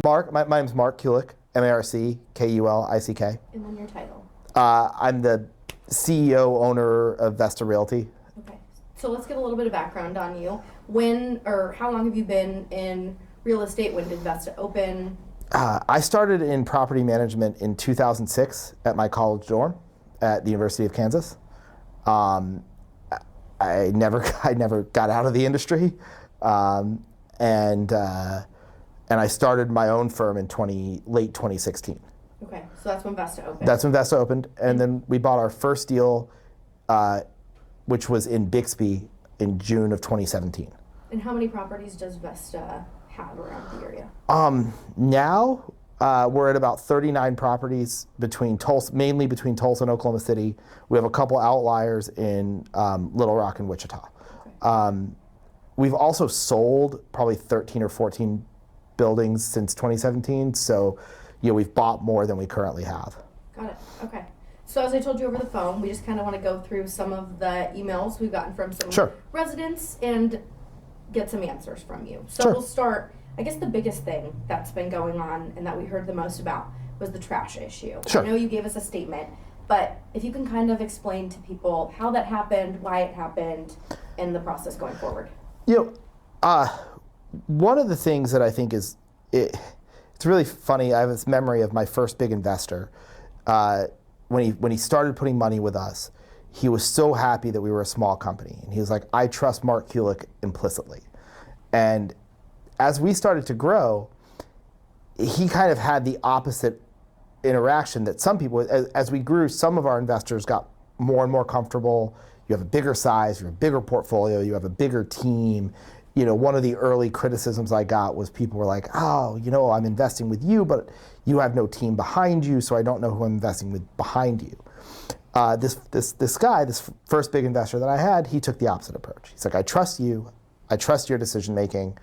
Mark, my name's Marc Kulick, Marckulick. And then your title. I'm the CEO, owner of Vesta Realty. Okay. So let's get a little bit of background on you. When or how long have you been in real estate? When did Vesta open? I started in property management in 2006 at my college dorm at the University of Kansas. I never got out of the industry, and I started my own firm in late 2016. Okay, so that's when Vesta opened. That's when Vesta opened, and then we bought our first deal, which was in Bixby in June of 2017. And how many properties does Vesta have around the area? Now we're at about 39 properties mainly between Tulsa and Oklahoma City. We have a couple outliers in Little Rock and Wichita. Okay. We've also sold probably 13 or 14 buildings since 2017, so we've bought more than we currently have. Got it. Okay. So as I told you over the phone, we just kind of want to go through some of the emails we've gotten from some residents and get some answers from you. So we'll start, I guess the biggest thing that's been going on and that we heard the most about was the trash issue. Sure. I know you gave us a statement, but if you can kind of explain to people how that happened, why it happened, and the process going forward. One of the things that I think it's really funny. I have this memory of my first big investor. When he started putting money with us, he was so happy that we were a small company. And he was like, I trust Marc Kulick implicitly. And as we started to grow, he kind of had the opposite interaction that some people, as we grew, some of our investors got more and more comfortable. You have a bigger size, you have a bigger portfolio, you have a bigger team. One of the early criticisms I got was people were like, oh, I'm investing with you, but you have no team behind you, so I don't know who I'm investing with behind you. This guy, this first big investor that I had, he took the opposite approach. He's like, I trust you, I trust your decision making.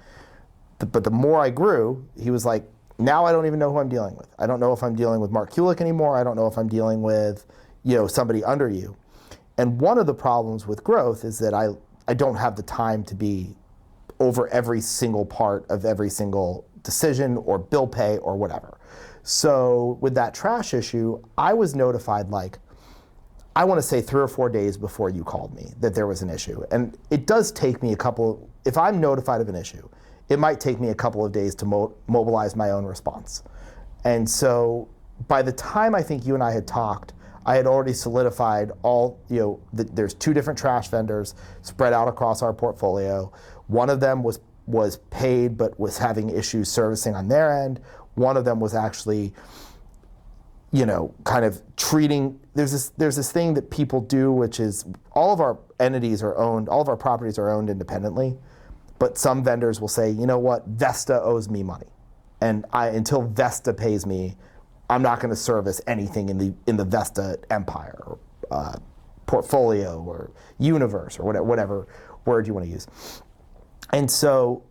But the more I grew, he was like, now I don't even know who I'm dealing with. I don't know if I'm dealing with Marc Kulick anymore. I don't know if I'm dealing with somebody under you. And one of the problems with growth is that I don't have the time to be over every single part of every single decision or bill pay or whatever. So with that trash issue, I was notified I want to say 3 or 4 days before you called me that there was an issue. And it does take me if I'm notified of an issue, it might take me a couple of days to mobilize my own response. And so by the time I think you and I had talked, I had already solidified there's 2 different trash vendors spread out across our portfolio. One of them was paid but was having issues servicing on their end. One of them was actually, kind of treating, there's this thing that people do, which is all of our properties are owned independently, but some vendors will say, you know what, Vesta owes me money. And until Vesta pays me, I'm not going to service anything in the Vesta empire or portfolio or universe or whatever word you want to use. And so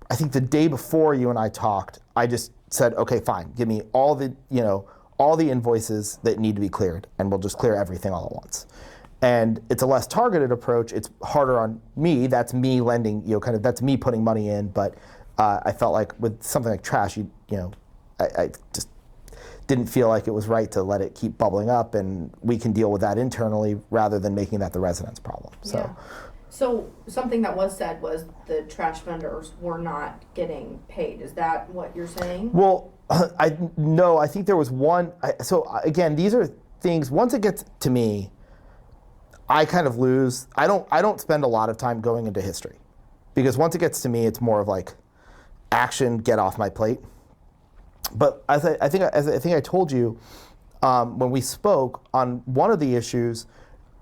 I think the day before you and I talked, I just said, okay, fine, give me all the invoices that need to be cleared, and we'll just clear everything all at once. And it's a less targeted approach. It's harder on me. That's me lending, that's me putting money in. But I felt like with something like trash, I just didn't feel like it was right to let it keep bubbling up, and we can deal with that internally rather than making that the resident's problem. So something that was said was the trash vendors were not getting paid. Is that what you're saying? Well, I think there was one. So again, these are things, once it gets to me, I kind of lose. I don't spend a lot of time going into history, because once it gets to me, it's more of like action, get off my plate. But I think I told you when we spoke on one of the issues,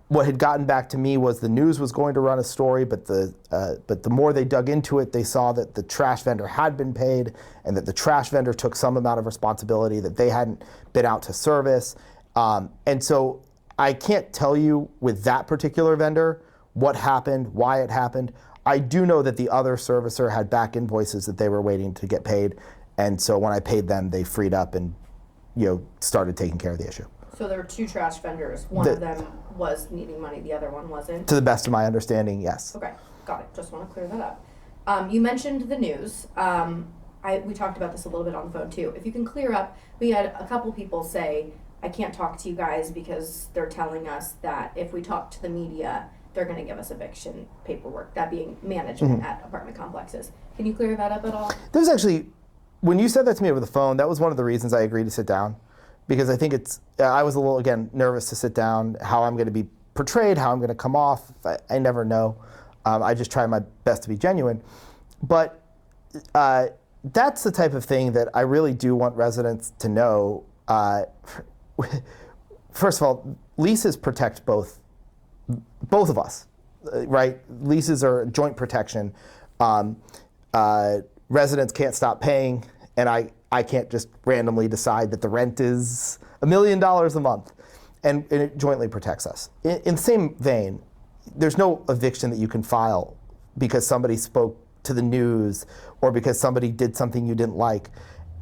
what had gotten back to me was the news was going to run a story, but the more they dug into it, they saw that the trash vendor had been paid, and that the trash vendor took some amount of responsibility that they hadn't been out to service. And so I can't tell you with that particular vendor what happened, why it happened. I do know that the other servicer had back invoices that they were waiting to get paid, and so when I paid them, they freed up and started taking care of the issue. So there were 2 trash vendors. One of them was needing money, the other one wasn't? To the best of my understanding, yes. Okay, got it. Just want to clear that up. You mentioned the news. I we talked about this a little bit on the phone too. If you can clear up, we had a couple people say, I can't talk to you guys because they're telling us that if we talk to the media, they're going to give us eviction paperwork, that being management at apartment complexes. Can you clear that up at all? There's actually, when you said that to me over the phone, that was one of the reasons I agreed to sit down, because I think I was a little, again, nervous to sit down, how I'm going to be portrayed, how I'm going to come off. I never know. I just try my best to be genuine. But that's the type of thing that I really do want residents to know. First of all, leases protect both of us, right? Leases are joint protection. Residents can't stop paying, and I can't just randomly decide that the rent is $1 million a month, and it jointly protects us. In the same vein, there's no eviction that you can file because somebody spoke to the news or because somebody did something you didn't like.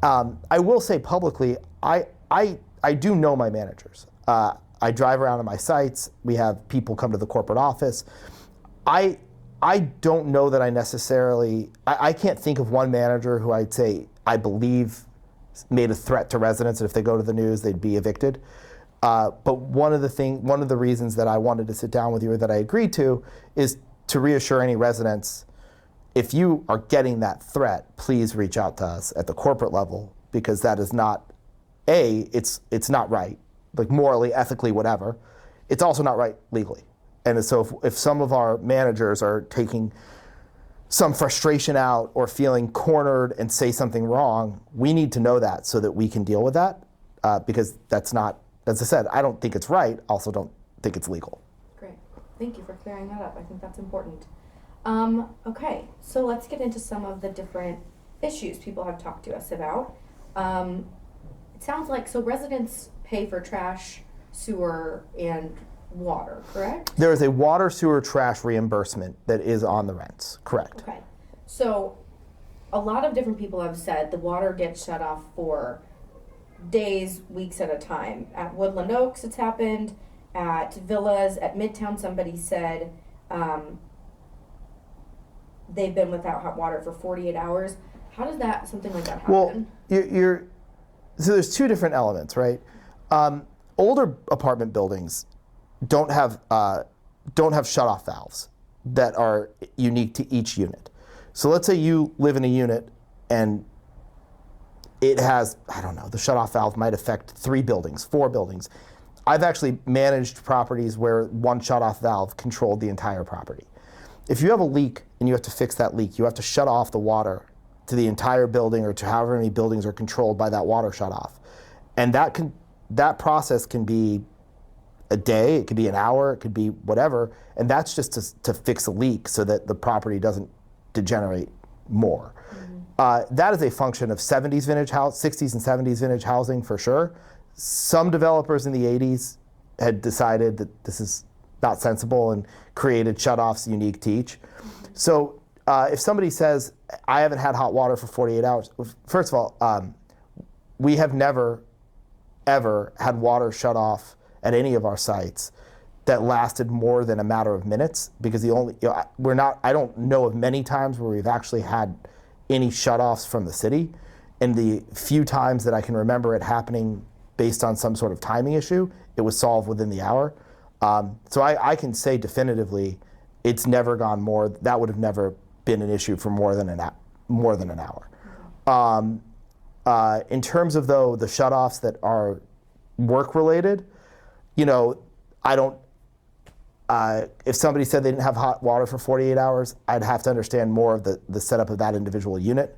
I will say publicly, I do know my managers. I drive around on my sites. We have people come to the corporate office. I don't know that I necessarily, I can't think of one manager who I'd say I believe made a threat to residents that if they go to the news, they'd be evicted. But one of the reasons that I wanted to sit down with you, or that I agreed to, is to reassure any residents, if you are getting that threat, please reach out to us at the corporate level, because that is not, it's not right, like morally, ethically, whatever. It's also not right legally. And so if some of our managers are taking some frustration out or feeling cornered and say something wrong, we need to know that so that we can deal with that, because that's not, as I said, I don't think it's right, also don't think it's legal. Great. Thank you for clearing that up. I think that's important. Okay, so let's get into some of the different issues people have talked to us about. It sounds like, so residents pay for trash, sewer, and water, correct? There is a water, sewer, trash reimbursement that is on the rents, correct. Okay, so a lot of different people have said the water gets shut off for days, weeks at a time. At Woodland Oaks it's happened, at Villas, at Midtown somebody said they've been without hot water for 48 hours. How does something like that happen? Well, so there's two different elements, right? Older apartment buildings don't have shut-off valves that are unique to each unit. So let's say you live in a unit and it has, I don't know, the shut-off valve might affect 3 buildings, 4 buildings. I've actually managed properties where one shut-off valve controlled the entire property. If you have a leak and you have to fix that leak, you have to shut off the water to the entire building or to however many buildings are controlled by that water shut-off. And that process can be a day, it could be an hour, it could be whatever, and that's just to fix a leak so that the property doesn't degenerate more. Mm-hmm. That is a function of 60s and 70s vintage housing for sure. Some developers in the 80s had decided that this is not sensible and created shutoffs unique to each. Mm-hmm. So if somebody says, I haven't had hot water for 48 hours, first of all, we have never, ever had water shut off at any of our sites that lasted more than a matter of minutes, because I don't know of many times where we've actually had any shutoffs from the city. And the few times that I can remember it happening based on some sort of timing issue, it was solved within the hour. So I can say definitively, it's never gone more. That would have never been an issue for more than an hour. In terms of though the shutoffs that are work related, I don't. If somebody said they didn't have hot water for 48 hours, I'd have to understand more of the setup of that individual unit.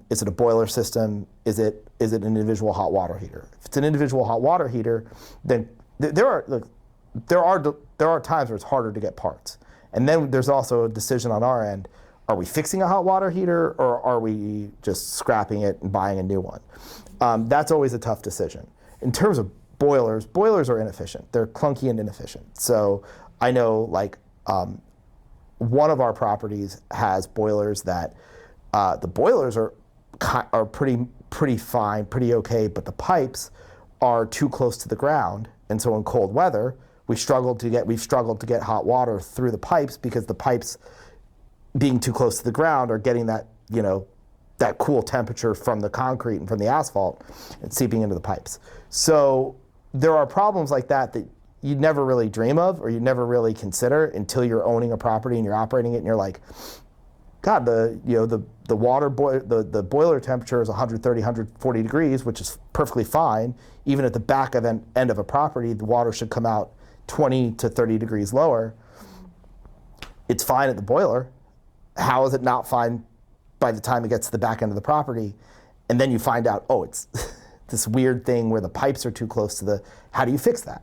Is it a boiler system? Is it an individual hot water heater? If it's an individual hot water heater, then there are times where it's harder to get parts. And then there's also a decision on our end: are we fixing a hot water heater, or are we just scrapping it and buying a new one? That's always a tough decision. In terms of boilers are inefficient. They're clunky and inefficient. So I know, one of our properties has boilers that the boilers are pretty fine, pretty okay, but the pipes are too close to the ground, and so in cold weather, we've struggled to get hot water through the pipes, because the pipes being too close to the ground are getting that that cool temperature from the concrete and from the asphalt and seeping into the pipes. So there are problems like that you'd never really dream of or you'd never really consider until you're owning a property and you're operating it and you're like, God, the boiler temperature is 130, 140 degrees, which is perfectly fine. Even at the back of end of a property, the water should come out 20 to 30 degrees lower. It's fine at the boiler. How is it not fine by the time it gets to the back end of the property? And then you find out, oh, it's this weird thing where the pipes are too close to how do you fix that?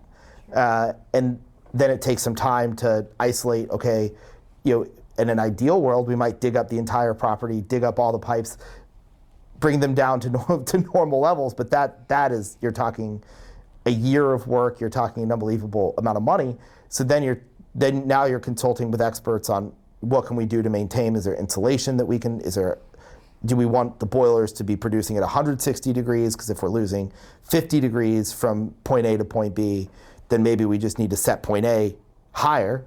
And then it takes some time to isolate, okay, in an ideal world, we might dig up the entire property, dig up all the pipes, bring them down to normal levels, but that is, you're talking a year of work, you're talking an unbelievable amount of money. So now you're consulting with experts on what can we do to maintain, is there insulation that we can, do we want the boilers to be producing at 160 degrees? Because if we're losing 50 degrees from point A to point B, then maybe we just need to set point A higher.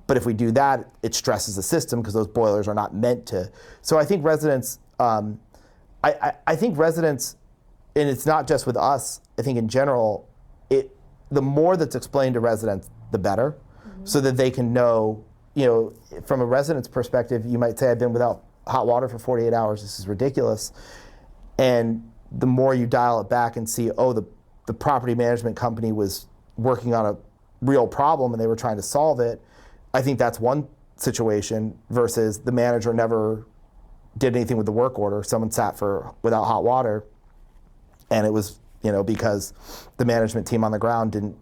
But if we do that, it stresses the system because those boilers are not meant to. So I think residents, I think residents, and it's not just with us, I think in general, the more that's explained to residents, the better, so that they can know, from a resident's perspective, you might say, I've been without hot water for 48 hours, this is ridiculous. And the more you dial it back and see, oh, the property management company was working on a real problem and they were trying to solve it, I think that's one situation versus the manager never did anything with the work order. Someone sat without hot water, and it was because the management team on the ground didn't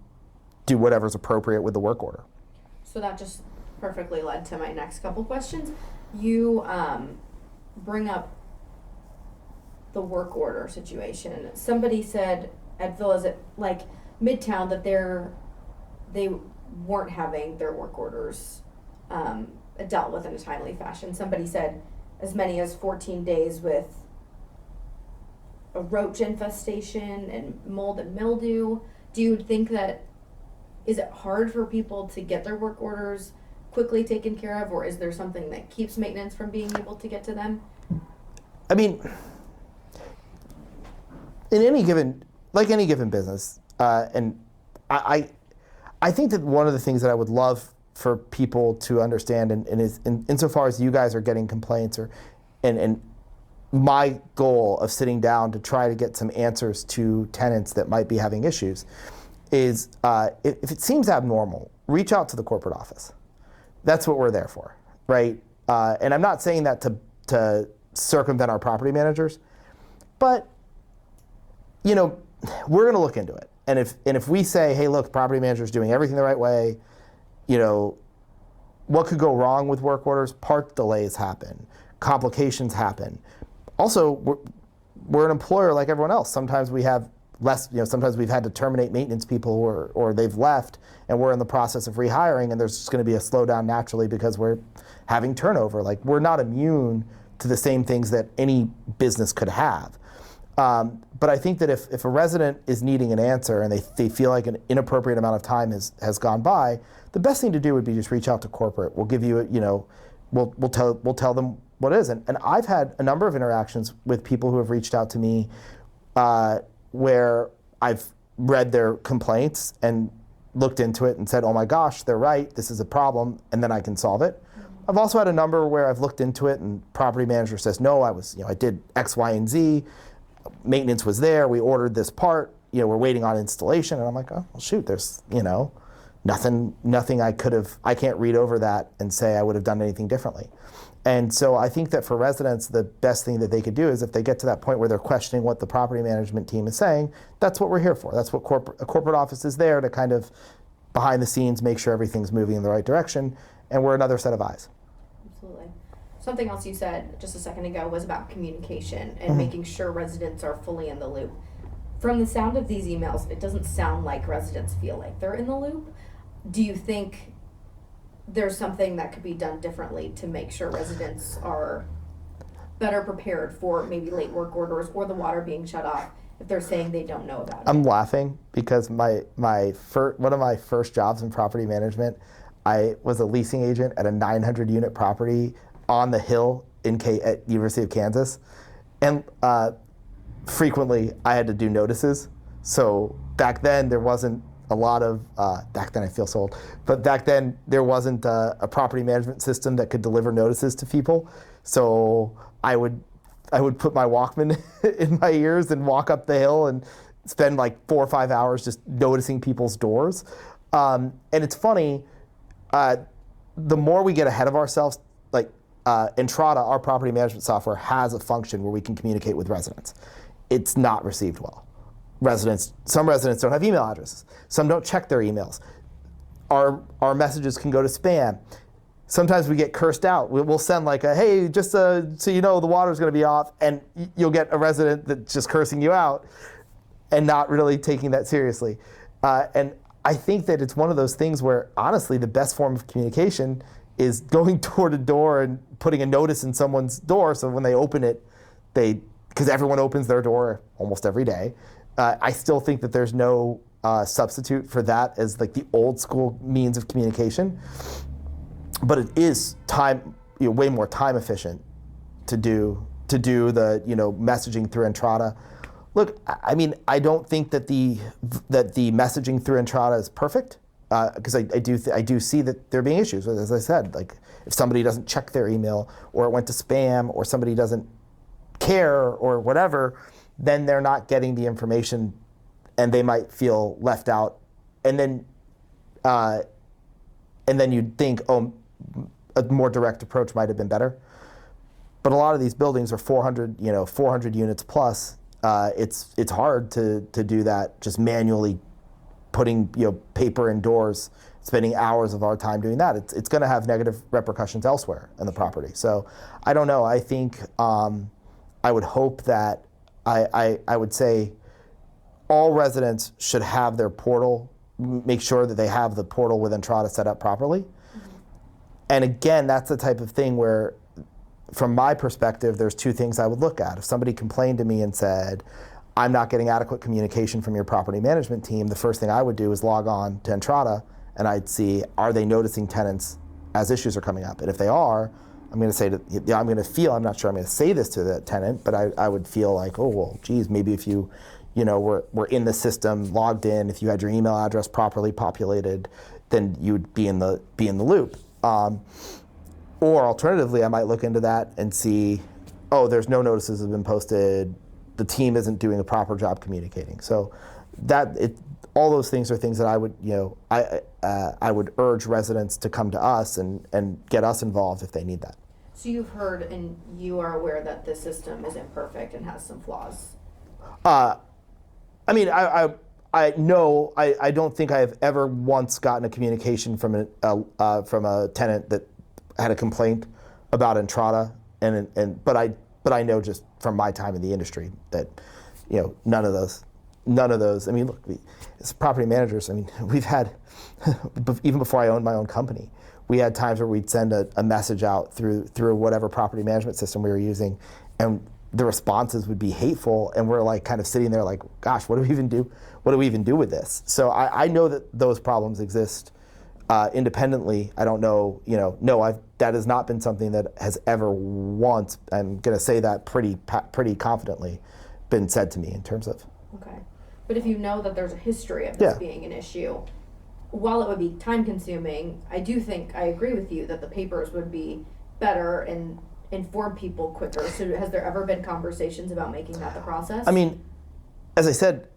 do whatever's appropriate with the work order. So that just perfectly led to my next couple questions. You bring up the work order situation. Somebody said at Villas at Midtown that they weren't having their work orders dealt with in a timely fashion. Somebody said as many as 14 days with a roach infestation and mold and mildew. Do you think is it hard for people to get their work orders quickly taken care of, or is there something that keeps maintenance from being able to get to them? I mean, in any given business, and I think that one of the things that I would love for people to understand, and is insofar as you guys are getting complaints, and my goal of sitting down to try to get some answers to tenants that might be having issues, is if it seems abnormal, reach out to the corporate office. That's what we're there for, right? And I'm not saying that to circumvent our property managers, but we're going to look into it. And if we say, hey, look, property manager's doing everything the right way, what could go wrong with work orders? Part delays happen, complications happen. Also, we're an employer like everyone else. Sometimes we have less, sometimes we've had to terminate maintenance people or they've left and we're in the process of rehiring, and there's just going to be a slowdown naturally because we're having turnover. We're not immune to the same things that any business could have. But I think that if a resident is needing an answer and they feel like an inappropriate amount of time has gone by, the best thing to do would be just reach out to corporate. We'll give you, we'll tell them what it is. And I've had a number of interactions with people who have reached out to me where I've read their complaints and looked into it and said, oh my gosh, they're right, this is a problem, and then I can solve it. I've also had a number where I've looked into it and property manager says, no, I did X, Y, and Z. Maintenance was there. We ordered this part. We're waiting on installation. And I'm like, oh, well, shoot, there's, nothing I can't read over that and say I would have done anything differently. And so I think that for residents, the best thing that they could do is if they get to that point where they're questioning what the property management team is saying, that's what we're here for. That's what a corporate office is there to kind of behind the scenes make sure everything's moving in the right direction. And we're another set of eyes. Absolutely. Something else you said just a second ago was about communication and making sure residents are fully in the loop. From the sound of these emails, it doesn't sound like residents feel like they're in the loop. Do you think there's something that could be done differently to make sure residents are better prepared for maybe late work orders or the water being shut off if they're saying they don't know about it? I'm laughing because one of my first jobs in property management, I was a leasing agent at a 900 unit property on the hill at University of Kansas. And frequently I had to do notices. So back then there wasn't a lot of, back then I feel so old, but back then there wasn't a property management system that could deliver notices to people. So I would put my Walkman in my ears and walk up the hill and spend like 4 or 5 hours just noticing people's doors. And it's funny, the more we get ahead of ourselves, like Entrata, our property management software, has a function where we can communicate with residents. It's not received well. Some residents don't have email addresses. Some don't check their emails. Our messages can go to spam. Sometimes we get cursed out. We'll send like hey, just so you know, the water's going to be off, and you'll get a resident that's just cursing you out and not really taking that seriously. And I think that it's one of those things where, honestly, the best form of communication is going door to door and putting a notice in someone's door so when they open it, because everyone opens their door almost every day. I still think that there's no substitute for that as like the old school means of communication. But it is way more time efficient to do the messaging through Entrata. Look, I mean, I don't think that the messaging through Entrata is perfect, because I do see that there being issues. As I said, like if somebody doesn't check their email, or it went to spam, or somebody doesn't care, or whatever, then they're not getting the information, and they might feel left out. And then you'd think, oh, a more direct approach might have been better. But a lot of these buildings are 400 units plus. It's hard to do that just manually, putting paper indoors, spending hours of our time doing that. It's going to have negative repercussions elsewhere in the property. So I don't know. I think I would hope that I would say all residents should have their portal. Make sure that they have the portal with Entrata set up properly. Mm-hmm. And again, that's the type of thing where, from my perspective, there's two things I would look at. If somebody complained to me and said, I'm not getting adequate communication from your property management team, the first thing I would do is log on to Entrata, and I'd see, are they noticing tenants as issues are coming up? And if they are, I'm going to say I'm not sure I'm going to say this to the tenant, but I would feel like, oh, well, geez, maybe if you were in the system, logged in, if you had your email address properly populated, then you would be in the loop. Or alternatively, I might look into that and see, oh, there's no notices have been posted. The team isn't doing a proper job communicating. So all those things are things that I would, I would urge residents to come to us and get us involved if they need that. So you've heard and you are aware that the system isn't perfect and has some flaws. I mean, I don't think I have ever once gotten a communication from a tenant that had a complaint about Entrata, but I know just from my time in the industry that none of those. I mean, look, as property managers, I mean, we've had even before I owned my own company, we had times where we'd send a message out through whatever property management system we were using, and the responses would be hateful, and we're like kind of sitting there like, gosh, what do we even do? What do we even do with this? So I know that those problems exist independently. I don't know, that has not been something that has ever once, I'm going to say that pretty confidently, been said to me in terms of. Okay. But if you know that there's a history of this being an issue, while it would be time consuming, I do think I agree with you that the papers would be better and inform people quicker. So has there ever been conversations about making that the process? I mean, as I said,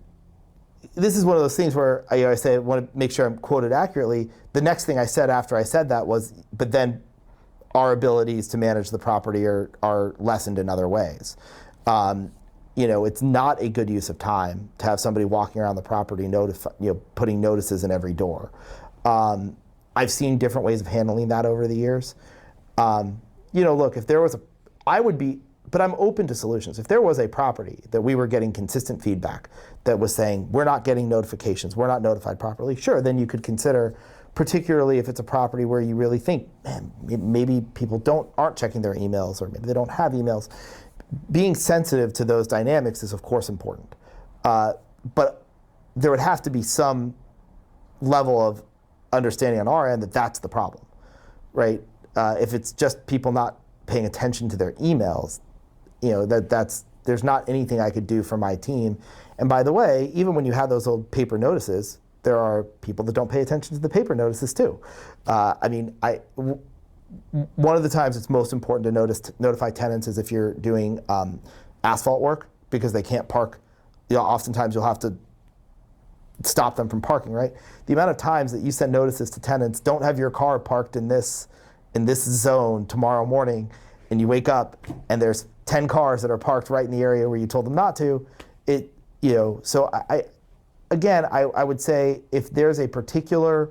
this is one of those things where I say I want to make sure I'm quoted accurately. The next thing I said after I said that was, but then our abilities to manage the property are lessened in other ways. It's not a good use of time to have somebody walking around the property putting notices in every door. I've seen different ways of handling that over the years. Look, if there was but I'm open to solutions. If there was a property that we were getting consistent feedback that was saying, we're not getting notifications, we're not notified properly, sure, then you could consider, particularly if it's a property where you really think, man, maybe people aren't checking their emails, or maybe they don't have emails. Being sensitive to those dynamics is, of course, important. But there would have to be some level of understanding on our end that that's the problem, right? If it's just people not paying attention to their emails, that's there's not anything I could do for my team. And by the way, even when you have those old paper notices, there are people that don't pay attention to the paper notices too. One of the times it's most important to notify tenants is if you're doing asphalt work, because they can't park. Oftentimes you'll have to stop them from parking, right? The amount of times that you send notices to tenants, don't have your car parked in this zone tomorrow morning, and you wake up and there's 10 cars that are parked right in the area where you told them not to. So I would say if there's a particular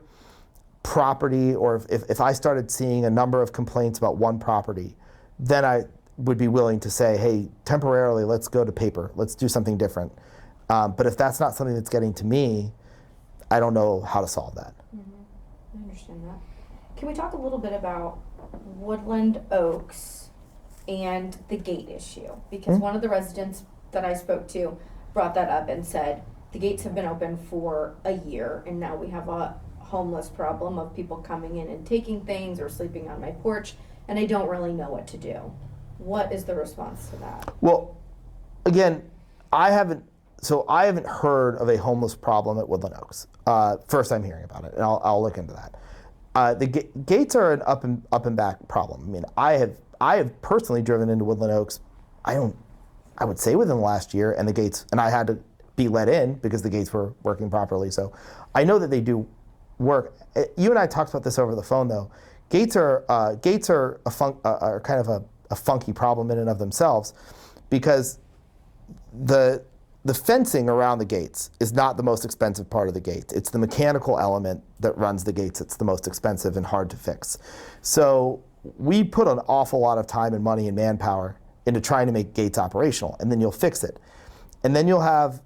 property, or if I started seeing a number of complaints about one property, then I would be willing to say, hey, temporarily, let's go to paper. Let's do something different. But if that's not something that's getting to me, I don't know how to solve that. I understand that. Can we talk a little bit about Woodland Oaks and the gate issue? Because one of the residents that I spoke to brought that up and said the gates have been open for a year, and now we have a homeless problem of people coming in and taking things or sleeping on my porch, and I don't really know what to do. What is the response to that? Well, again, I haven't heard of a homeless problem at Woodland Oaks. First I'm hearing about it, and I'll look into that. The gates are an up and back problem. I mean, I have personally driven into Woodland Oaks. I would say within the last year, and I had to be let in because the gates were working properly. So I know that they do work. You and I talked about this over the phone, though. Gates are kind of a funky problem in and of themselves, because the fencing around the gates is not the most expensive part of the gate. It's the mechanical element that runs the gates that's the most expensive and hard to fix. So we put an awful lot of time and money and manpower into trying to make gates operational, and then you'll fix it. And then you'll have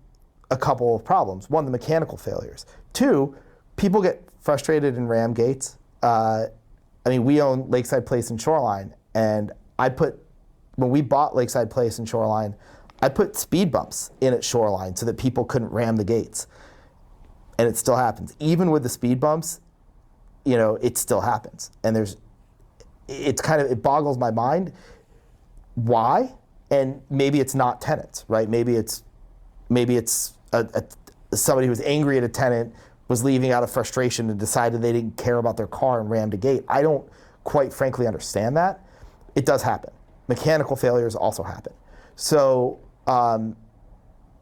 a couple of problems. One, the mechanical failures. Two, people get frustrated and ram gates. We own Lakeside Place and Shoreline, and when we bought Lakeside Place and Shoreline, I put speed bumps in at Shoreline so that people couldn't ram the gates. And it still happens. Even with the speed bumps, it still happens. And it boggles my mind. Why? And maybe it's not tenants, right? Maybe it's somebody who was angry at a tenant, was leaving out of frustration and decided they didn't care about their car and rammed a gate. I don't quite frankly understand that. It does happen. Mechanical failures also happen. So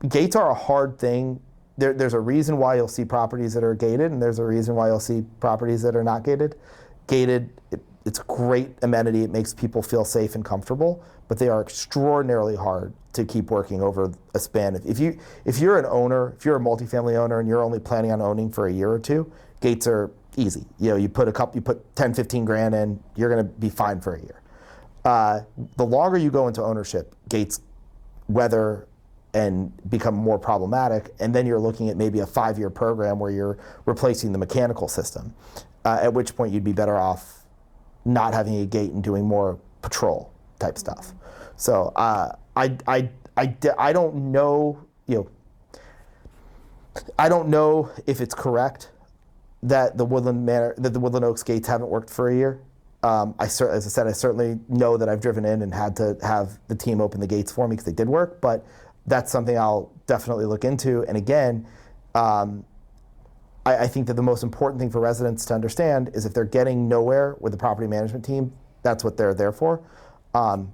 gates are a hard thing. There's a reason why you'll see properties that are gated, and there's a reason why you'll see properties that are not gated. Gated, it's a great amenity. It makes people feel safe and comfortable, but they are extraordinarily hard to keep working over a span. If you're an owner, if you're a multifamily owner and you're only planning on owning for a year or two, gates are easy. You put 10, 15 grand in, you're going to be fine for a year. The longer you go into ownership, gates weather and become more problematic, and then you're looking at maybe a 5-year program where you're replacing the mechanical system, at which point you'd be better off not having a gate and doing more patrol type stuff. So I don't know, I don't know if it's correct that the Woodland Oaks gates haven't worked for a year. As I said, I certainly know that I've driven in and had to have the team open the gates for me because they did work, but that's something I'll definitely look into. And again, I think that the most important thing for residents to understand is if they're getting nowhere with the property management team, that's what they're there for. I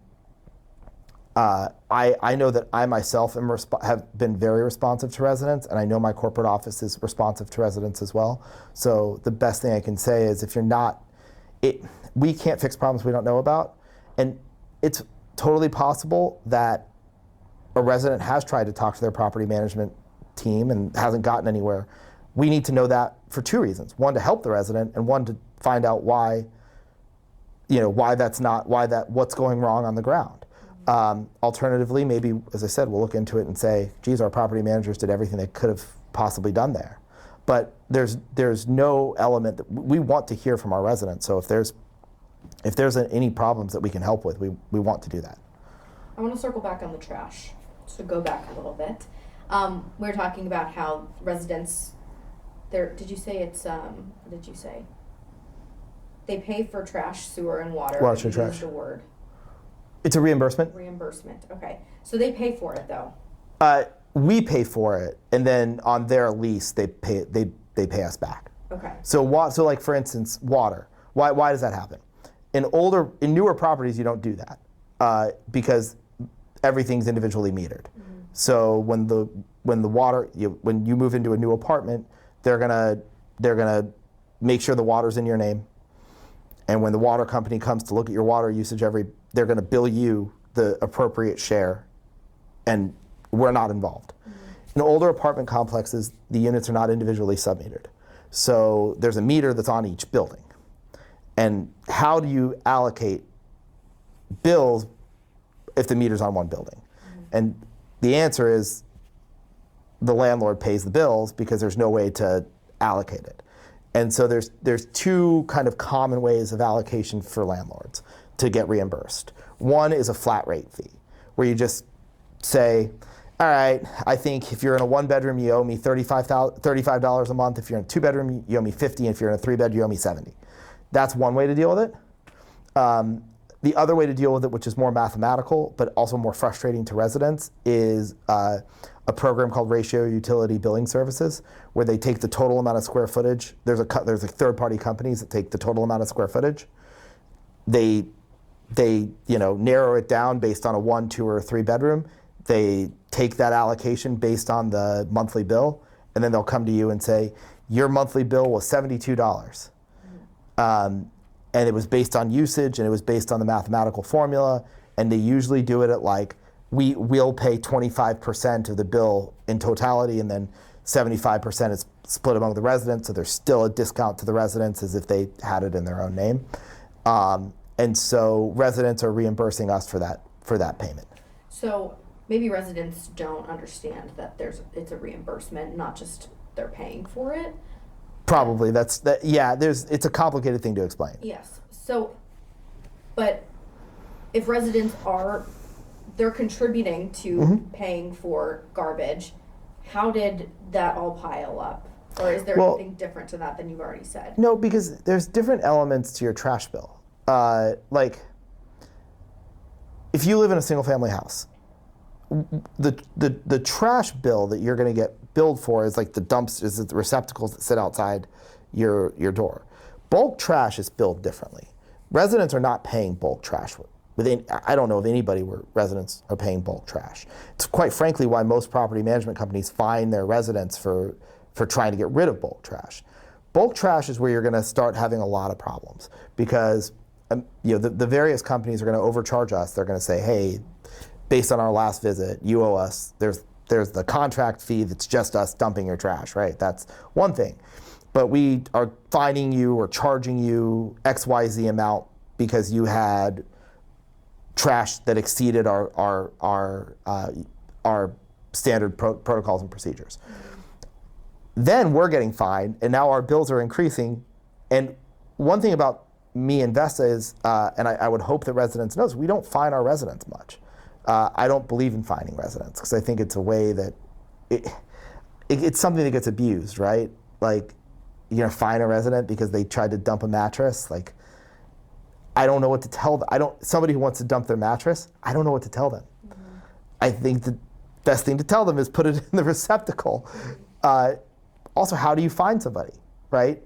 know that I myself have been very responsive to residents, and I know my corporate office is responsive to residents as well. So the best thing I can say is if you're not, we can't fix problems we don't know about. And it's totally possible that a resident has tried to talk to their property management team and hasn't gotten anywhere. We need to know that for 2 reasons. One, to help the resident, and one, to find out what's going wrong on the ground. Alternatively, maybe, as I said, we'll look into it and say, geez, our property managers did everything they could have possibly done there. But there's no element that we want to hear from our residents. So if there's any problems that we can help with, we want to do that. I want to circle back on the trash. So go back a little bit. We're talking about how residents, did you say it's, what did you say? They pay for trash, sewer, and water. Water, trash. The word. It's a reimbursement. Reimbursement. Okay. So they pay for it though. We pay for it, and then on their lease, they pay us back. Okay. So like for instance, water. Why does that happen? In newer properties, you don't do that because everything's individually metered. Mm-hmm. So when the water, when you move into a new apartment, they're gonna make sure the water's in your name, and when the water company comes to look at your water usage they're gonna bill you the appropriate share, and we're not involved. Mm-hmm. In older apartment complexes, the units are not individually submetered. So there's a meter that's on each building. And how do you allocate bills if the meter's on one building? Mm-hmm. And the answer is the landlord pays the bills because there's no way to allocate it. And so there's two kind of common ways of allocation for landlords to get reimbursed. One is a flat rate fee, where you just say, all right, I think if you're in a one bedroom, you owe me $35 a month. If you're in a two bedroom, you owe me $50. And if you're in a three bed, you owe me $70. That's one way to deal with it. The other way to deal with it, which is more mathematical, but also more frustrating to residents, is a program called Ratio Utility Billing Services, where they take the total amount of square footage. There's third-party companies that take the total amount of square footage. They narrow it down based on a 1, 2, or 3 bedroom. They take that allocation based on the monthly bill, and then they'll come to you and say, your monthly bill was $72. And it was based on usage, and it was based on the mathematical formula, and they usually do it at we'll pay 25% of the bill in totality, and then 75% is split among the residents, so there's still a discount to the residents as if they had it in their own name. And so residents are reimbursing us for that payment. So maybe residents don't understand that it's a reimbursement, not just they're paying for it. Probably it's a complicated thing to explain. Yes. So, but if residents they're contributing to mm-hmm. paying for garbage, how did that all pile up? Or is there anything different to that than you've already said? No, because there's different elements to your trash bill. Like if you live in a single family house, the trash bill that you're going to get billed for is like the the receptacles that sit outside your door. Bulk trash is billed differently. Residents are not paying bulk trash. I don't know of anybody where residents are paying bulk trash. It's quite frankly why most property management companies fine their residents for trying to get rid of bulk trash. Bulk trash is where you're going to start having a lot of problems because the various companies are going to overcharge us. They're going to say, hey, based on our last visit, you owe us. There's the contract fee that's just us dumping your trash, right? That's one thing. But we are fining you or charging you XYZ amount because you had trash that exceeded our standard protocols and procedures. Then we're getting fined, and now our bills are increasing. And one thing about me and Vesta is, and I would hope that residents know, we don't fine our residents much. I don't believe in fining residents because I think it's a way that it's something that gets abused, right? Like, you're gonna fine a resident because they tried to dump a mattress. Like, I don't know what to tell them. Somebody who wants to dump their mattress, I don't know what to tell them. Mm-hmm. I think the best thing to tell them is put it in the receptacle. Also, how do you find somebody, right?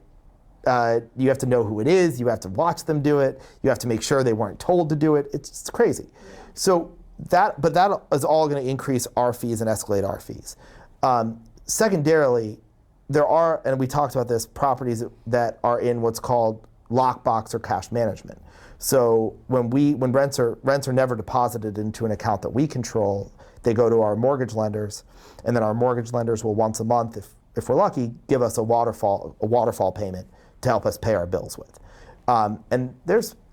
You have to know who it is. You have to watch them do it. You have to make sure they weren't told to do it. It's crazy. Yeah. So that is all going to increase our fees and escalate our fees. Secondarily, there are, and we talked about this, properties that are in what's called lockbox or cash management. So when rents are never deposited into an account that we control, they go to our mortgage lenders, and then our mortgage lenders will once a month, if we're lucky, give us a waterfall payment to help us pay our bills with. And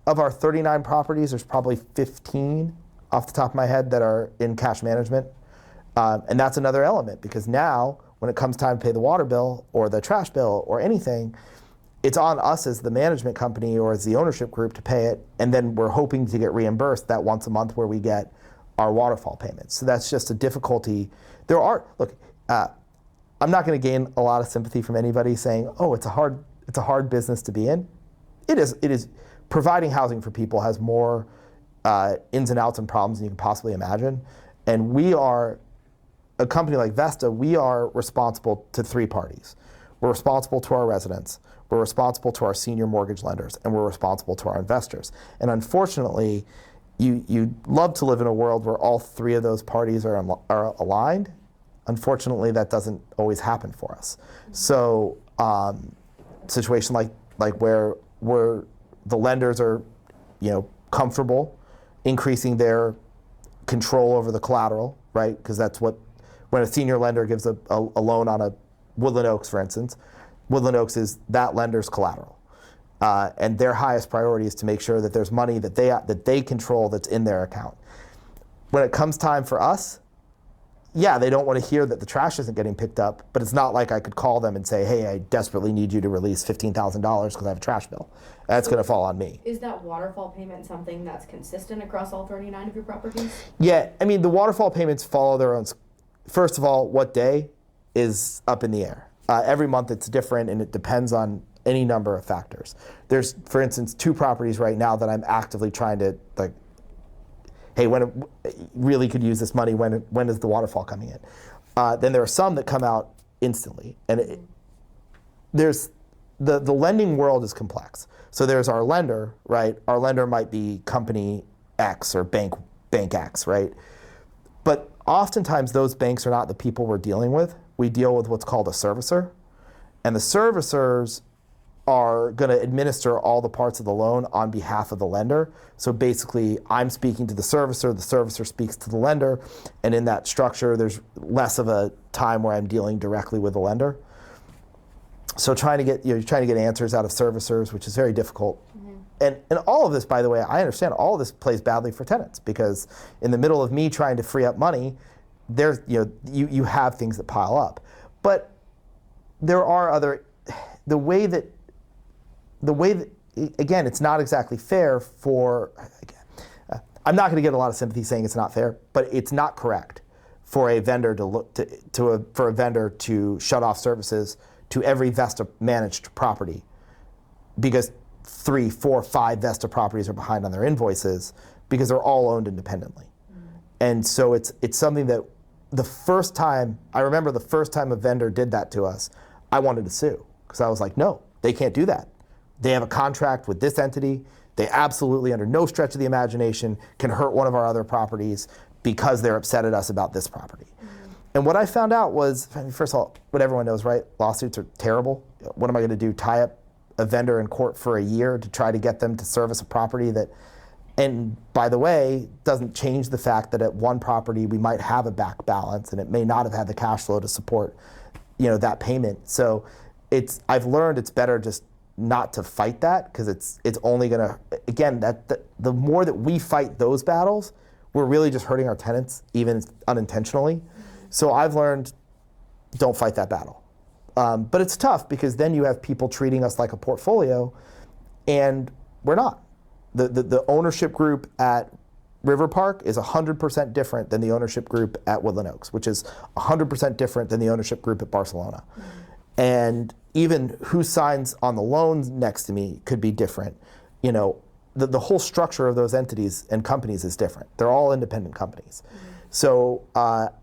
of our 39 properties, there's probably 15 off the top of my head that are in cash management. And that's another element because now when it comes time to pay the water bill or the trash bill or anything, it's on us as the management company or as the ownership group to pay it. And then we're hoping to get reimbursed that once a month where we get our waterfall payments. So that's just a difficulty. I'm not going to gain a lot of sympathy from anybody saying, oh, it's a hard business to be in. It is. Providing housing for people has more ins and outs and problems you can possibly imagine. And we are, a company like Vesta, we are responsible to three parties. We're responsible to our residents, we're responsible to our senior mortgage lenders, and we're responsible to our investors. And unfortunately, you'd love to live in a world where all three of those parties are aligned. Unfortunately, that doesn't always happen for us. So, situation like where the lenders are, comfortable increasing their control over the collateral, right? Because that's what, when a senior lender gives a loan on a Woodland Oaks, for instance, Woodland Oaks is that lender's collateral. And their highest priority is to make sure that there's money that they control that's in their account. When it comes time for us, yeah, they don't want to hear that the trash isn't getting picked up, but it's not like I could call them and say, hey, I desperately need you to release $15,000 because I have a trash bill. That's going to fall on me. Is that waterfall payment something that's consistent across all 39 of your properties? Yeah, I mean, the waterfall payments follow their own. First of all, what day is up in the air. Every month it's different, and it depends on any number of factors. There's, for instance, 2 properties right now that I'm actively trying to, like, hey, when really could use this money, when is the waterfall coming in? Then there are some that come out instantly. And there's, the lending world is complex. So there's our lender, right? Our lender might be company X or bank X, right? But oftentimes those banks are not the people we're dealing with. We deal with what's called a servicer. And the servicers are going to administer all the parts of the loan on behalf of the lender. So basically, I'm speaking to the servicer speaks to the lender, and in that structure, there's less of a time where I'm dealing directly with the lender. So trying to get answers out of servicers, which is very difficult. Mm-hmm. And all of this, by the way, I understand all of this plays badly for tenants, because in the middle of me trying to free up money, there's you have things that pile up. But there are other, the way that again, it's not exactly fair for, I'm not going to get a lot of sympathy saying it's not fair, but it's not correct for a vendor for a vendor to shut off services to every Vesta managed property, because 3, 4, 5 Vesta properties are behind on their invoices because they're all owned independently. Mm-hmm. And so it's something that I remember the first time a vendor did that to us, I wanted to sue, because I was like, no, they can't do that. They have a contract with this entity. They absolutely, under no stretch of the imagination, can hurt one of our other properties because they're upset at us about this property. Mm-hmm. And what I found out was, first of all, what everyone knows, right? Lawsuits are terrible. What am I going to do? Tie up a vendor in court for a year to try to get them to service a property that, and by the way, doesn't change the fact that at one property we might have a back balance and it may not have had the cash flow to support, that payment. So I've learned it's better just not to fight that, because it's only going to, again, the more that we fight those battles, we're really just hurting our tenants, even unintentionally. So I've learned, don't fight that battle. But it's tough, because then you have people treating us like a portfolio, and we're not. The ownership group at River Park is 100% different than the ownership group at Woodland Oaks, which is 100% different than the ownership group at Barcelona. Mm-hmm. And even who signs on the loans next to me could be different. The whole structure of those entities and companies is different. They're all independent companies. Mm-hmm. So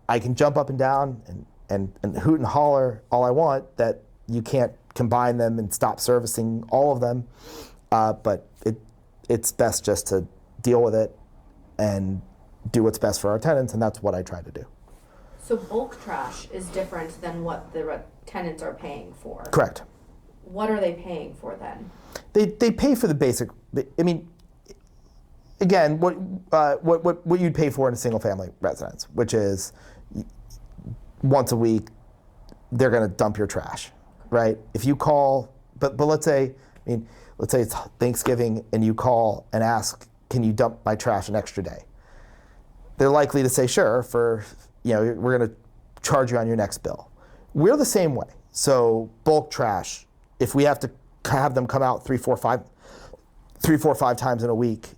I can jump up and down and hoot and holler all I want that you can't combine them and stop servicing all of them. But it's best just to deal with it and do what's best for our tenants, and that's what I try to do. So bulk trash is different than what the tenants are paying for. Correct. What are they paying for then? They pay for the basic. I mean, again, what you'd pay for in a single family residence, which is once a week, they're going to dump your trash, right? If you call, but let's say it's Thanksgiving and you call and ask, can you dump my trash an extra day? They're likely to say sure, for we're going to charge you on your next bill. We're the same way. So bulk trash, if we have to have them come out 3, 4, 5 times in a week,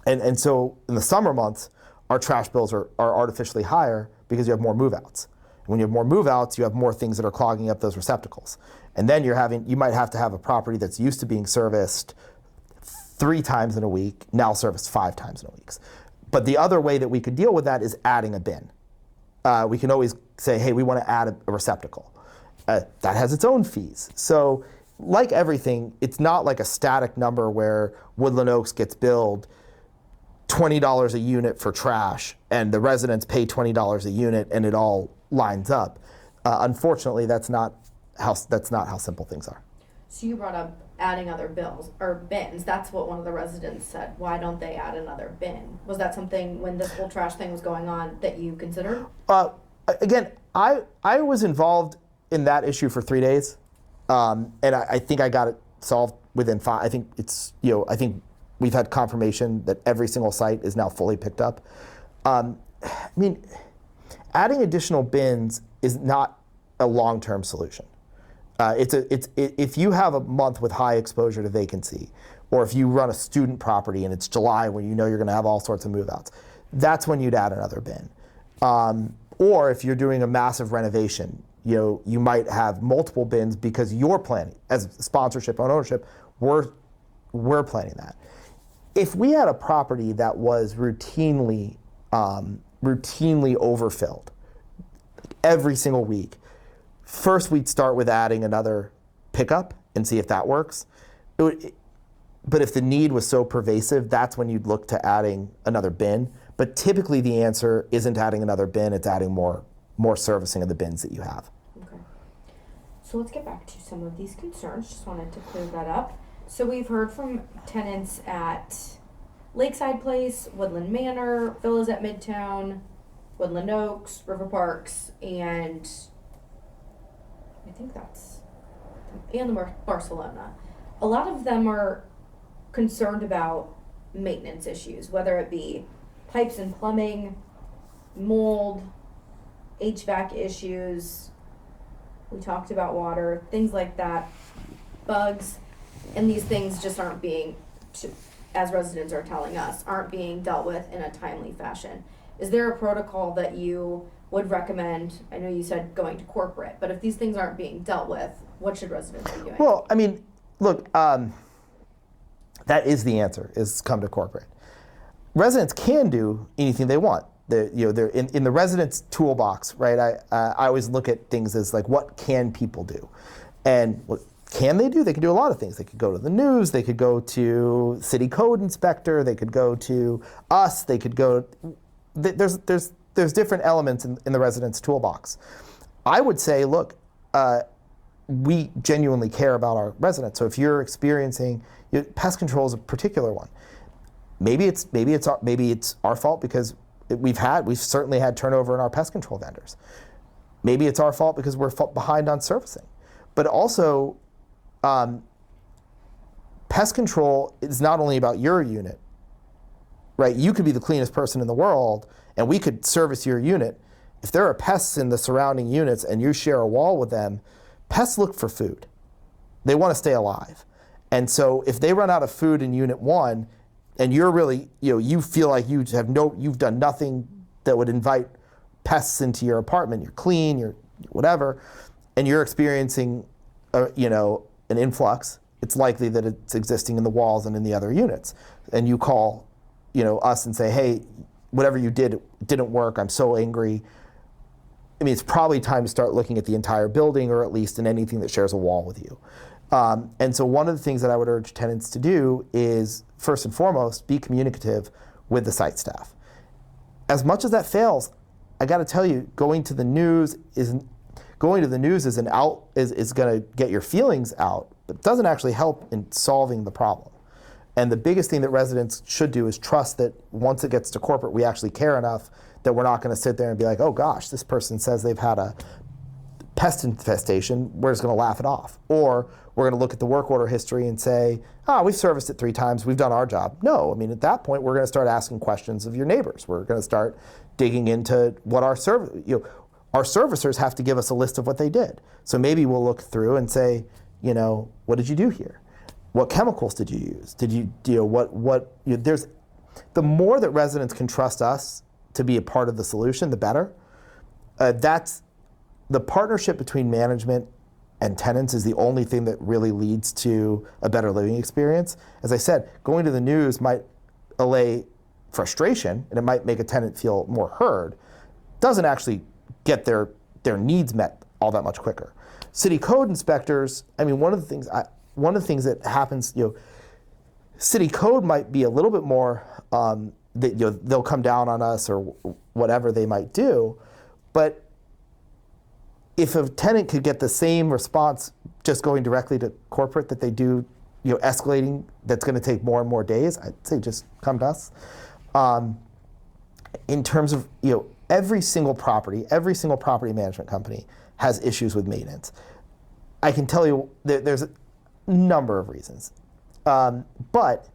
and so in the summer months, our trash bills are artificially higher because you have more move-outs. When you have more move-outs, you have more things that are clogging up those receptacles. And then you might have to have a property that's used to being serviced 3 times in a week, now serviced 5 times in a week. But the other way that we could deal with that is adding a bin. We can always say, hey, we want to add a receptacle. That has its own fees. So like everything, it's not like a static number where Woodland Oaks gets billed $20 a unit for trash and the residents pay $20 a unit and it all lines up. Unfortunately, that's not how simple things are. So you brought up adding other bills or bins. That's what one of the residents said. Why don't they add another bin? Was that something when this whole trash thing was going on that you considered? Again, I was involved in that issue for 3 days, and I think I got it solved within 5. I think I think we've had confirmation that every single site is now fully picked up. I mean, adding additional bins is not a long-term solution. If you have a month with high exposure to vacancy, or if you run a student property and it's July when you know you're going to have all sorts of move-outs, that's when you'd add another bin. Or if you're doing a massive renovation, you might have multiple bins because you're planning, as sponsorship and ownership, we're planning that. If we had a property that was routinely overfilled every single week, first we'd start with adding another pickup and see if that works. But if the need was so pervasive, that's when you'd look to adding another bin. But typically the answer isn't adding another bin, it's adding more servicing of the bins that you have. Okay. So let's get back to some of these concerns. Just wanted to clear that up. So we've heard from tenants at Lakeside Place, Woodland Manor, Villas at Midtown, Woodland Oaks, River Parks, and I think and Barcelona. A lot of them are concerned about maintenance issues, whether it be pipes and plumbing, mold, HVAC issues. We talked about water, things like that, bugs, and these things just aren't being, as residents are telling us, aren't being dealt with in a timely fashion. Is there a protocol that you would recommend? I know you said going to corporate, but if these things aren't being dealt with, what should residents be doing? Well, I mean, look, that is the answer, is come to corporate. Residents can do anything they want. They're in the residents' toolbox, right? I always look at things as like, what can people do? And what can they do? They can do a lot of things. They could go to the news. They could go to city code inspector. They could go to us. They could go. There's different elements in the residents' toolbox. I would say, look, we genuinely care about our residents. So if you're experiencing pest control is a particular one. Maybe it's our fault because we've certainly had turnover in our pest control vendors. Maybe it's our fault because we're behind on servicing. But also, pest control is not only about your unit, right? You could be the cleanest person in the world, and we could service your unit. If there are pests in the surrounding units and you share a wall with them, pests look for food. They want to stay alive. And so if they run out of food in unit 1, and you're really, you feel like you've done nothing that would invite pests into your apartment, you're clean, you're whatever, and you're experiencing, an influx, it's likely that it's existing in the walls and in the other units. And you call, us and say, hey, whatever you did didn't work, I'm so angry. I mean, it's probably time to start looking at the entire building, or at least in anything that shares a wall with you. And so one of the things that I would urge tenants to do is, first and foremost, be communicative with the site staff. As much as that fails, I got to tell you, going to the news is going to get your feelings out, but doesn't actually help in solving the problem. And the biggest thing that residents should do is trust that once it gets to corporate, we actually care enough that we're not going to sit there and be like, oh gosh, this person says they've had a pest infestation, we're just going to laugh it off. Or we're going to look at the work order history and say, we've serviced it 3 times, we've done our job. No, I mean, at that point, we're going to start asking questions of your neighbors. We're going to start digging into what our servicers have to give us a list of what they did. So maybe we'll look through and say, what did you do here? What chemicals did you use? Did you there's the more that residents can trust us to be a part of the solution, the better. That's the partnership between management and tenants is the only thing that really leads to a better living experience. As I said, going to the news might allay frustration, and it might make a tenant feel more heard. Doesn't actually get their needs met all that much quicker. City code inspectors, I mean, one of the things that happens, city code might be a little bit more that they'll come down on us or whatever they might do, but if a tenant could get the same response just going directly to corporate that they do, escalating, that's going to take more and more days, I'd say just come to us. In terms of, every single property management company has issues with maintenance. I can tell you there's a number of reasons. But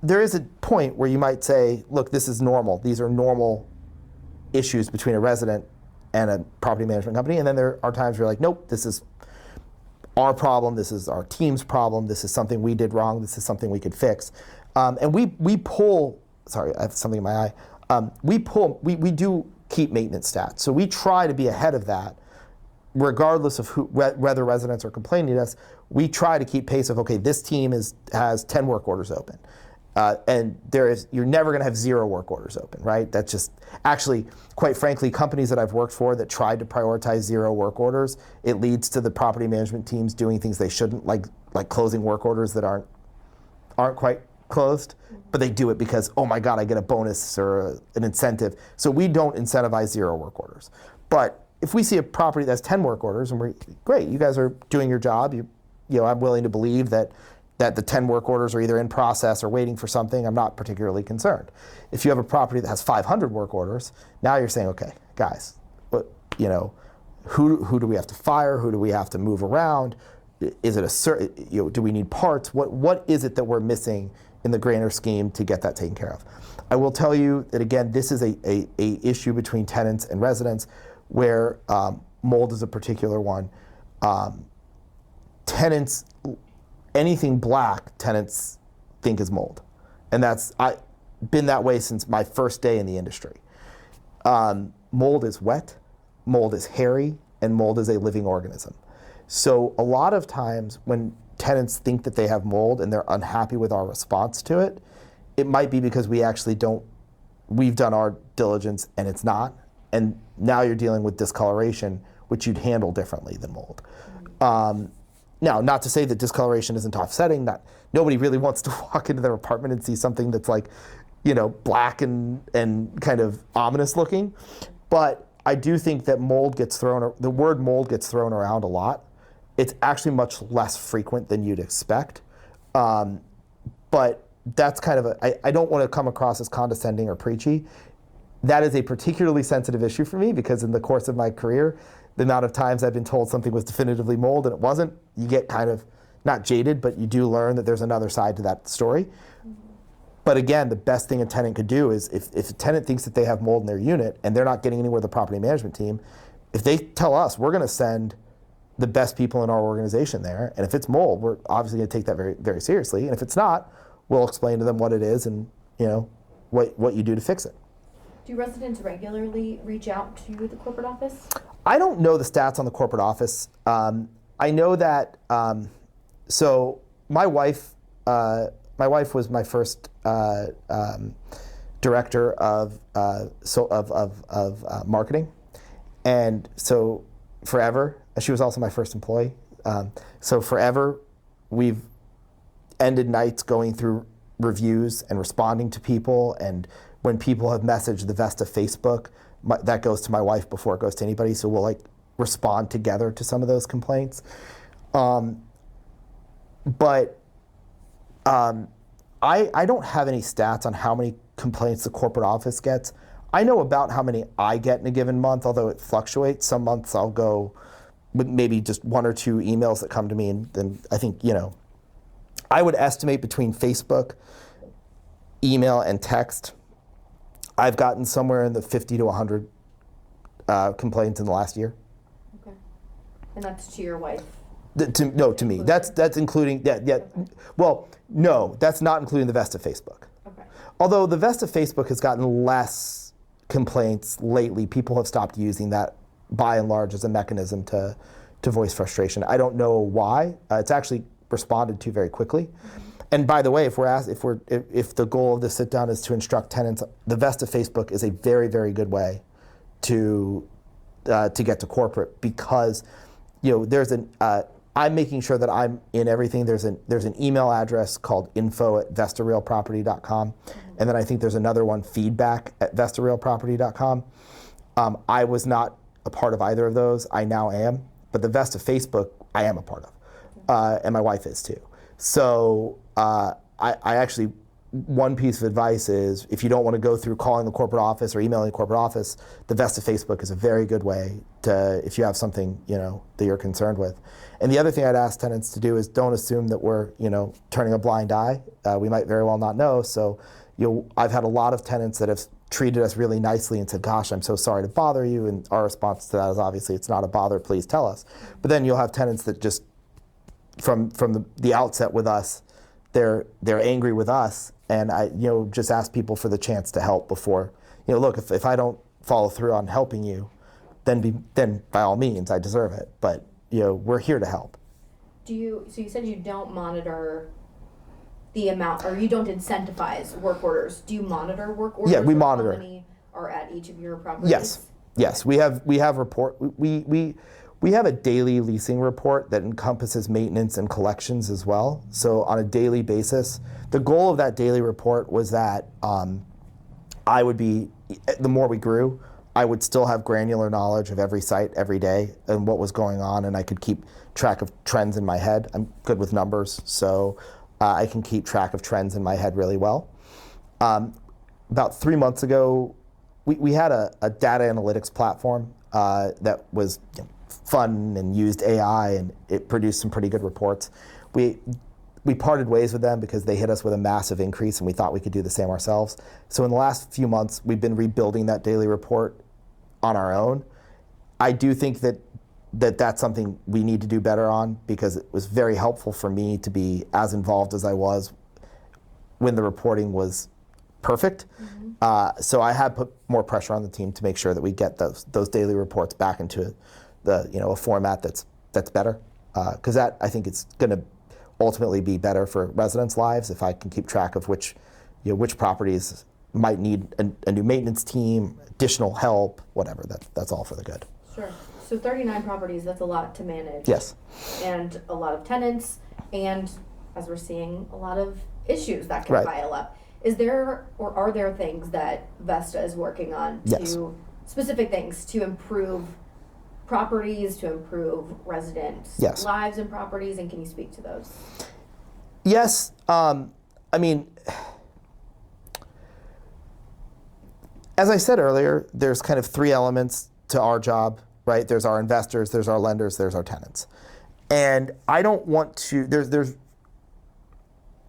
there is a point where you might say, look, this is normal. These are normal issues between a resident and a property management company. And then there are times where you're like, nope, this is our problem. This is our team's problem. This is something we did wrong. This is something we could fix. And we pull, sorry, I have something in my eye. We do keep maintenance stats. So we try to be ahead of that, regardless of whether residents are complaining to us. We try to keep pace of, okay, this team has 10 work orders open. And you're never going to have 0 work orders open, right? That's just, actually, quite frankly, companies that I've worked for that tried to prioritize 0 work orders, it leads to the property management teams doing things they shouldn't, like closing work orders that aren't quite closed, but they do it because, oh my God, I get a bonus or an incentive. So we don't incentivize 0 work orders. But if we see a property that's 10 work orders, and great, you guys are doing your job, I'm willing to believe that the 10 work orders are either in process or waiting for something, I'm not particularly concerned. If you have a property that has 500 work orders, now you're saying, okay, guys, who do we have to fire? Who do we have to move around? Is it a certain, do we need parts? What is it that we're missing in the grander scheme to get that taken care of? I will tell you that, again, this is a issue between tenants and residents where mold is a particular one. Tenants, anything black, tenants think is mold. And I've been that way since my first day in the industry. Mold is wet, mold is hairy, and mold is a living organism. So a lot of times when tenants think that they have mold and they're unhappy with our response to it, it might be because we've done our diligence and it's not. And now you're dealing with discoloration, which you'd handle differently than mold. Now, not to say that discoloration isn't offsetting. Nobody really wants to walk into their apartment and see something that's like, black and kind of ominous looking. But I do think that the word mold gets thrown around a lot. It's actually much less frequent than you'd expect. But that's kind of I don't want to come across as condescending or preachy. That is a particularly sensitive issue for me because in the course of my career, the amount of times I've been told something was definitively mold and it wasn't, you get kind of, not jaded, but you do learn that there's another side to that story. But again, the best thing a tenant could do is if a tenant thinks that they have mold in their unit and they're not getting anywhere with the property management team, if they tell us, we're going to send the best people in our organization there. And if it's mold, we're obviously going to take that very, very seriously. And if it's not, we'll explain to them what it is and what you do to fix it. Do residents regularly reach out to the corporate office? I don't know the stats on the corporate office. I know that, so my wife was my first director of marketing, and so forever she was also my first employee. So forever, we've ended nights going through reviews and responding to people, and when people have messaged the Vesta Facebook, that goes to my wife before it goes to anybody. So we'll respond together to some of those complaints. I don't have any stats on how many complaints the corporate office gets. I know about how many I get in a given month, although it fluctuates. Some months I'll go with maybe just 1 or 2 emails that come to me, and then I think, I would estimate between Facebook, email, and text, I've gotten somewhere in the 50 to 100 complaints in the last year. Okay. And that's to your wife? To me. That's including, yeah. Well, no, that's not including the Vesta Facebook. Okay. Although the Vesta Facebook has gotten less complaints lately. People have stopped using that by and large as a mechanism to voice frustration. I don't know why. It's actually responded to very quickly. And by the way, if the goal of this sit down is to instruct tenants, the Vesta Facebook is a very, very good way to get to corporate, because I'm making sure that I'm in everything. There's an email address called info@vestarealproperty.com, and then I think there's another one, feedback@vestarealproperty.com. I was not a part of either of those. I now am, but the Vesta Facebook I am a part of, and my wife is too. So I actually, one piece of advice is, if you don't want to go through calling the corporate office or emailing the corporate office, the Vesta Facebook is a very good way to, if you have something that you're concerned with. And the other thing I'd ask tenants to do is, don't assume that we're turning a blind eye. We might very well not know. So I've had a lot of tenants that have treated us really nicely and said, "Gosh, I'm so sorry to bother you." And our response to that is, obviously, it's not a bother. Please tell us. But then you'll have tenants that just from the outset with us, they're angry with us, and I just ask people for the chance to help before, look, if I don't follow through on helping you, then by all means I deserve it, but we're here to help. So you said you don't monitor the amount, or you don't incentivize work orders. Do you monitor work orders? Yeah, we monitor. How many are at each of your properties? Yes. We have report. We have a daily leasing report that encompasses maintenance and collections as well. So on a daily basis, the goal of that daily report was that the more we grew, I would still have granular knowledge of every site every day and what was going on, and I could keep track of trends in my head. I'm good with numbers, so I can keep track of trends in my head really well. About 3 months ago, we had a data analytics platform that was fun and used AI, and it produced some pretty good reports. We parted ways with them because they hit us with a massive increase, and we thought we could do the same ourselves. So in the last few months, we've been rebuilding that daily report on our own. I do think that's something we need to do better on, because it was very helpful for me to be as involved as I was when the reporting was perfect. So I have put more pressure on the team to make sure that we get those daily reports back into a format that's better, because that, I think, it's going to ultimately be better for residents' lives if I can keep track of which properties might need a new maintenance team, additional help, whatever. That's all for the good. Sure. So 39 properties, that's a lot to manage. Yes. And a lot of tenants, and as we're seeing, a lot of issues that can pile up. Is there, or are there things that Vesta is working on specific things to improve properties, to improve residents' lives and properties, and can you speak to those? Yes. As I said earlier, there's kind of three elements to our job, right? There's our investors, there's our lenders, there's our tenants. And I don't want to,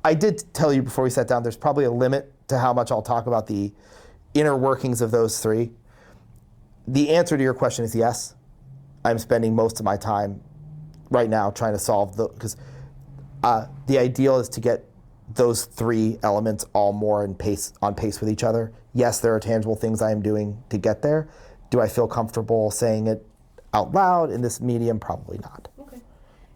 I did tell you before we sat down, there's probably a limit to how much I'll talk about the inner workings of those three. The answer to your question is yes. I'm spending most of my time right now trying to solve because the ideal is to get those three elements all more on pace with each other. Yes, there are tangible things I am doing to get there. Do I feel comfortable saying it out loud in this medium? Probably not. Okay.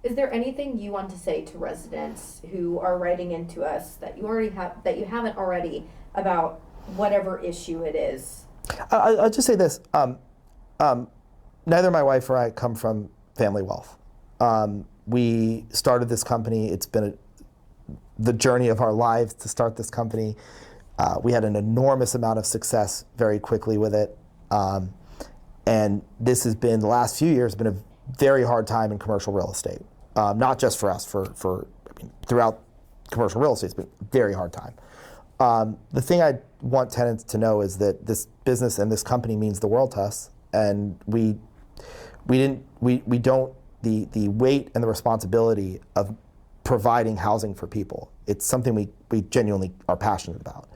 Is there anything you want to say to residents who are writing into us that you haven't already, about whatever issue it is? I'll just say this. Neither my wife or I come from family wealth. We started this company. It's been the journey of our lives to start this company. We had an enormous amount of success very quickly with it. And this has been, the last few years, been a very hard time in commercial real estate. Not just for us, throughout commercial real estate, it's been a very hard time. The thing I want tenants to know is that this business and this company means the world to us, and the weight and the responsibility of providing housing for people. It's something we genuinely are passionate about.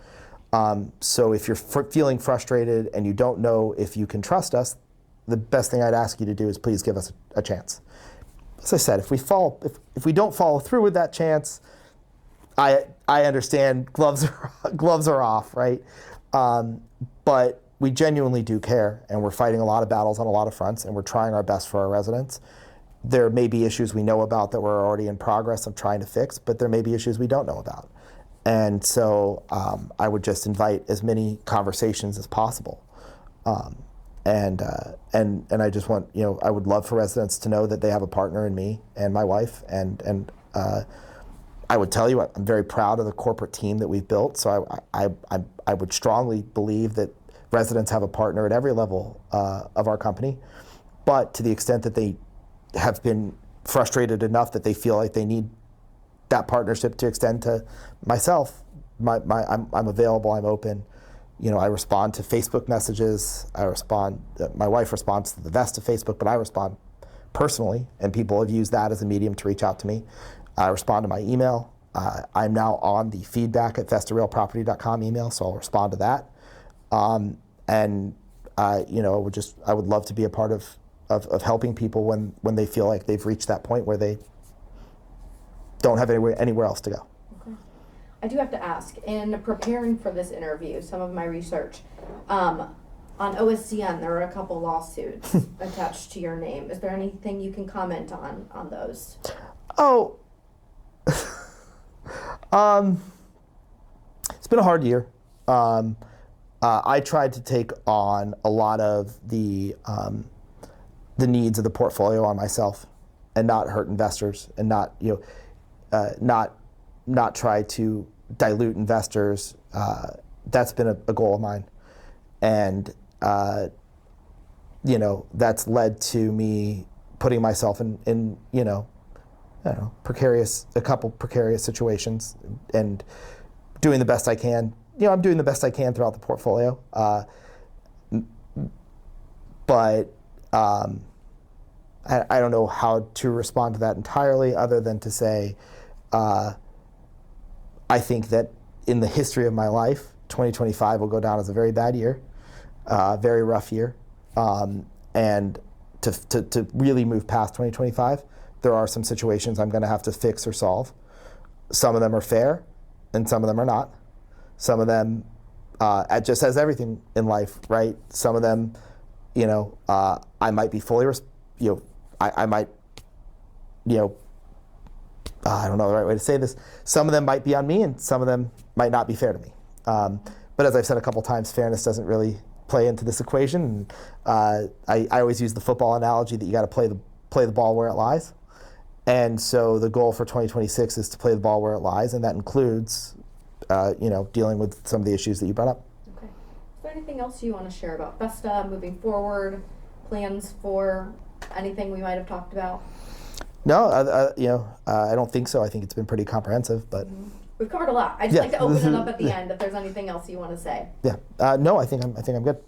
So if you're feeling frustrated and you don't know if you can trust us, the best thing I'd ask you to do is please give us a chance. As I said, if we don't follow through with that chance, I understand gloves are off, right? But we genuinely do care, and we're fighting a lot of battles on a lot of fronts, and we're trying our best for our residents. there may be issues we know about that we're already in progress of trying to fix, but there may be issues we don't know about. And so I would just invite as many conversations as possible. And I just want, I would love for residents to know that they have a partner in me and my wife. And I would tell you, I'm very proud of the corporate team that we've built. So I would strongly believe that residents have a partner at every level of our company. But to the extent that they have been frustrated enough that they feel like they need that partnership to extend to myself, I'm available, I'm open. I respond to Facebook messages. My wife responds to the Vesta Facebook, but I respond personally, and people have used that as a medium to reach out to me. I respond to my email. I'm now on the feedback@vestarealproperty.com email, so I'll respond to that. I would love to be a part of helping people when they feel like they've reached that point where they don't have anywhere else to go. Okay. I do have to ask, in preparing for this interview, some of my research, on OSCN, there are a couple lawsuits attached to your name. Is there anything you can comment on those? Oh, it's been a hard year. I tried to take on a lot of the needs of the portfolio on myself, and not hurt investors, and not try to dilute investors. That's been a goal of mine, and that's led to me putting myself in a couple precarious situations, and doing the best I can. I'm doing the best I can throughout the portfolio, but I don't know how to respond to that entirely, other than to say, I think that in the history of my life, 2025 will go down as a very bad year, very rough year, and to really move past 2025, there are some situations I'm going to have to fix or solve. Some of them are fair, and some of them are not. Some of them, just as everything in life, right? Some of them, I might be fully, I might, I don't know the right way to say this. Some of them might be on me, and some of them might not be fair to me. But as I've said a couple times, fairness doesn't really play into this equation. And, I always use the football analogy that you got to play the ball where it lies. And so the goal for 2026 is to play the ball where it lies, and that includes, dealing with some of the issues that you brought up. Okay. Is there anything else you want to share about Vesta moving forward? Plans for anything we might have talked about? No, I don't think so. I think it's been pretty comprehensive, but we've covered a lot. I'd just like to open it up at the end if there's anything else you want to say. Yeah. No, I think I'm good.